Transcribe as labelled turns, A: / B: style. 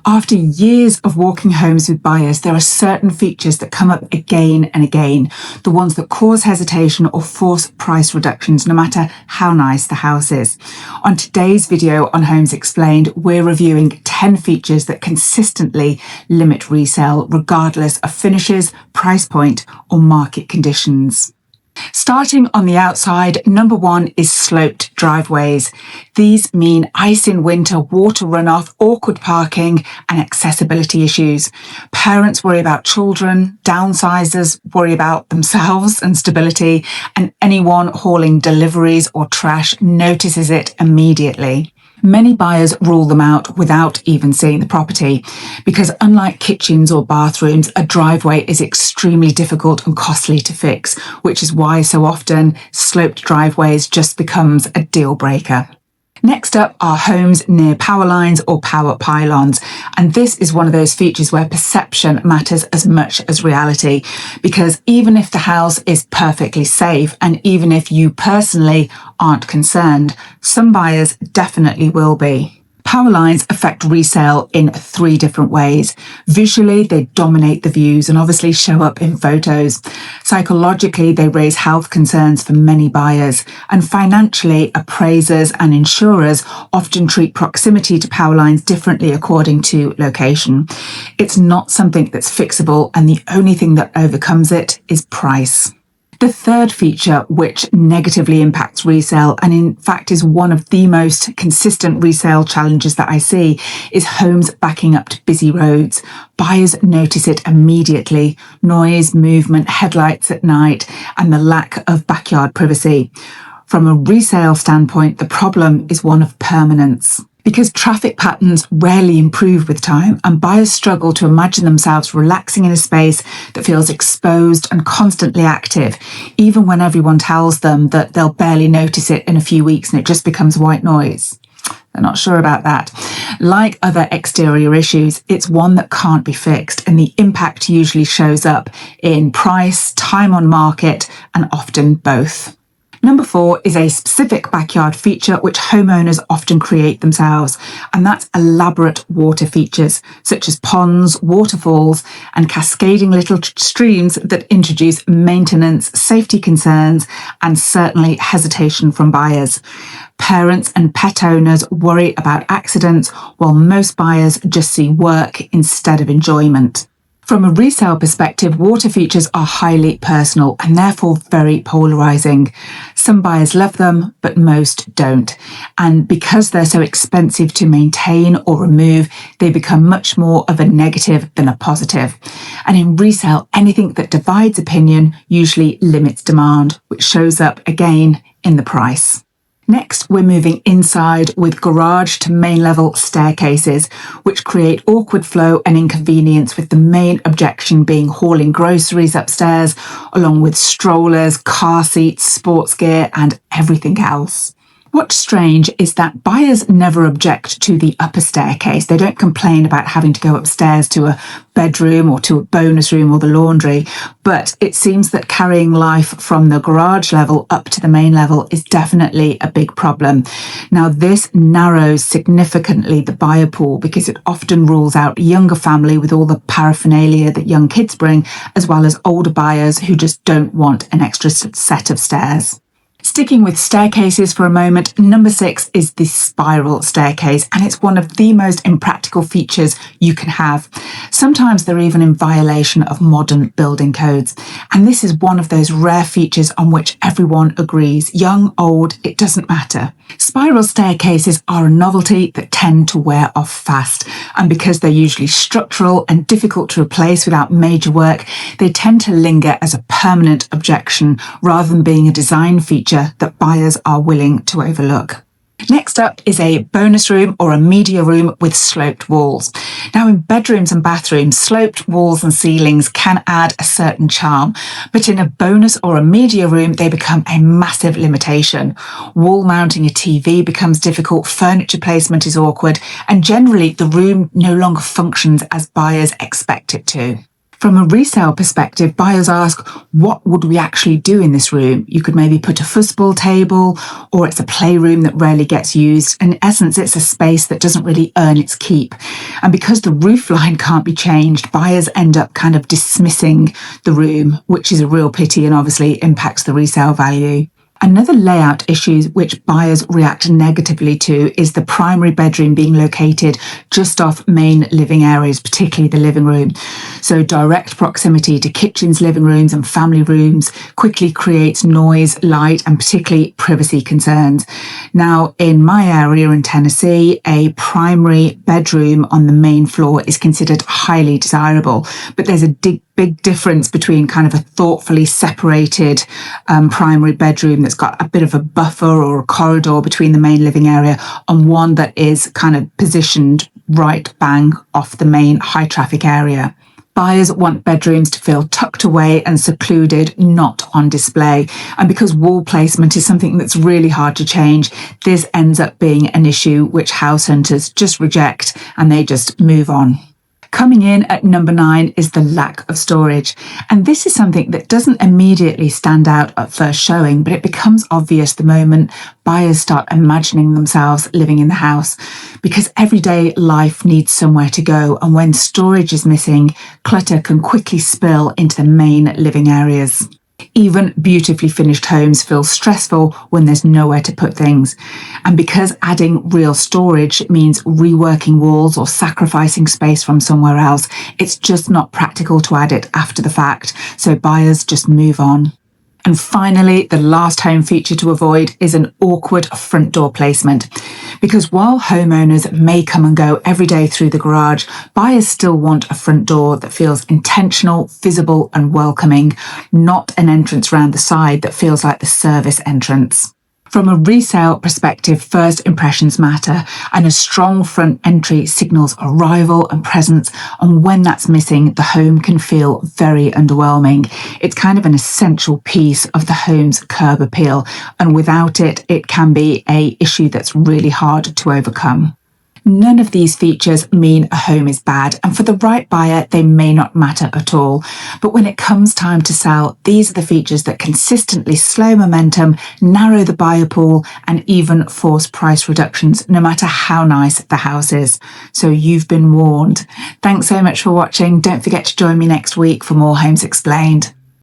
A: After years of walking homes with buyers, there are certain features that come up again and again, the ones that cause hesitation or force price reductions, no matter how nice the house is. On today's video on Homes Explained, we're reviewing 10 features that consistently limit resale, regardless of finishes, price point, or market conditions. Starting on the outside, number one is sloped driveways. These mean ice in winter, water runoff, awkward parking, and accessibility issues. Parents worry about children, downsizers worry about themselves and stability, and anyone hauling deliveries or trash notices it immediately. Many buyers rule them out without even seeing the property because, unlike kitchens or bathrooms, a driveway is extremely difficult and costly to fix, which is why so often sloped driveways just becomes a deal breaker. Next up are homes near power lines or power pylons, and this is one of those features where perception matters as much as reality, because even if the house is perfectly safe and even if you personally aren't concerned, some buyers definitely will be. Power lines affect resale in 3 different ways. Visually, they dominate the views and obviously show up in photos. Psychologically, they raise health concerns for many buyers. And financially, appraisers and insurers often treat proximity to power lines differently according to location. It's not something that's fixable, and the only thing that overcomes it is price. The third feature which negatively impacts resale, and in fact is one of the most consistent resale challenges that I see, is homes backing up to busy roads. Buyers notice it immediately: noise, movement, headlights at night, and the lack of backyard privacy. From a resale standpoint, the problem is one of permanence. Because traffic patterns rarely improve with time, and buyers struggle to imagine themselves relaxing in a space that feels exposed and constantly active, even when everyone tells them that they'll barely notice it in a few weeks and it just becomes white noise. They're not sure about that. Like other exterior issues, it's one that can't be fixed, and the impact usually shows up in price, time on market, and often both. Number 4 is a specific backyard feature which homeowners often create themselves, and that's elaborate water features such as ponds, waterfalls, and cascading little streams that introduce maintenance, safety concerns, and certainly hesitation from buyers. Parents and pet owners worry about accidents, while most buyers just see work instead of enjoyment. From a resale perspective, water features are highly personal and therefore very polarising. Some buyers love them, but most don't. And because they're so expensive to maintain or remove, they become much more of a negative than a positive. And in resale, anything that divides opinion usually limits demand, which shows up again in the price. Next, we're moving inside with garage to main level staircases, which create awkward flow and inconvenience, with the main objection being hauling groceries upstairs, along with strollers, car seats, sports gear, and everything else. What's strange is that buyers never object to the upper staircase. They don't complain about having to go upstairs to a bedroom or to a bonus room or the laundry, but it seems that carrying life from the garage level up to the main level is definitely a big problem. Now, this narrows significantly the buyer pool because it often rules out younger family with all the paraphernalia that young kids bring, as well as older buyers who just don't want an extra set of stairs. Sticking with staircases for a moment, number 6 is the spiral staircase, and it's one of the most impractical features you can have. Sometimes they're even in violation of modern building codes, and this is one of those rare features on which everyone agrees. Young, old, it doesn't matter. Spiral staircases are a novelty that tend to wear off fast, and because they're usually structural and difficult to replace without major work, they tend to linger as a permanent objection rather than being a design feature that buyers are willing to overlook. Next up is a bonus room or a media room with sloped walls. Now, in bedrooms and bathrooms, sloped walls and ceilings can add a certain charm, but in a bonus or a media room, they become a massive limitation. Wall mounting a TV becomes difficult, furniture placement is awkward, and generally the room no longer functions as buyers expect it to. From a resale perspective, buyers ask, what would we actually do in this room? You could maybe put a football table, or it's a playroom that rarely gets used. In essence, it's a space that doesn't really earn its keep. And because the roof line can't be changed, buyers end up kind of dismissing the room, which is a real pity and obviously impacts the resale value. Another layout issue which buyers react negatively to is the primary bedroom being located just off main living areas, particularly the living room. So direct proximity to kitchens, living rooms and family rooms quickly creates noise, light and particularly privacy concerns. Now, in my area in Tennessee, a primary bedroom on the main floor is considered highly desirable, but there's a big difference between kind of a thoughtfully separated primary bedroom that's got a bit of a buffer or a corridor between the main living area and one that is kind of positioned right bang off the main high traffic area. Buyers want bedrooms to feel tucked away and secluded, not on display. And because wall placement is something that's really hard to change, this ends up being an issue which house hunters just reject and they just move on. Coming in at number 9 is the lack of storage. And this is something that doesn't immediately stand out at first showing, but it becomes obvious the moment buyers start imagining themselves living in the house, because everyday life needs somewhere to go. And when storage is missing, clutter can quickly spill into the main living areas. Even beautifully finished homes feel stressful when there's nowhere to put things. And because adding real storage means reworking walls or sacrificing space from somewhere else, it's just not practical to add it after the fact. So buyers just move on. And finally, the last home feature to avoid is an awkward front door placement. Because while homeowners may come and go every day through the garage, buyers still want a front door that feels intentional, visible and welcoming, not an entrance round the side that feels like the service entrance. From a resale perspective, first impressions matter, and a strong front entry signals arrival and presence, and when that's missing, the home can feel very underwhelming. It's kind of an essential piece of the home's curb appeal, and without it, it can be an issue that's really hard to overcome. None of these features mean a home is bad, and for the right buyer, they may not matter at all. But when it comes time to sell, these are the features that consistently slow momentum, narrow the buyer pool, and even force price reductions, no matter how nice the house is. So you've been warned. Thanks so much for watching. Don't forget to join me next week for more Homes Explained.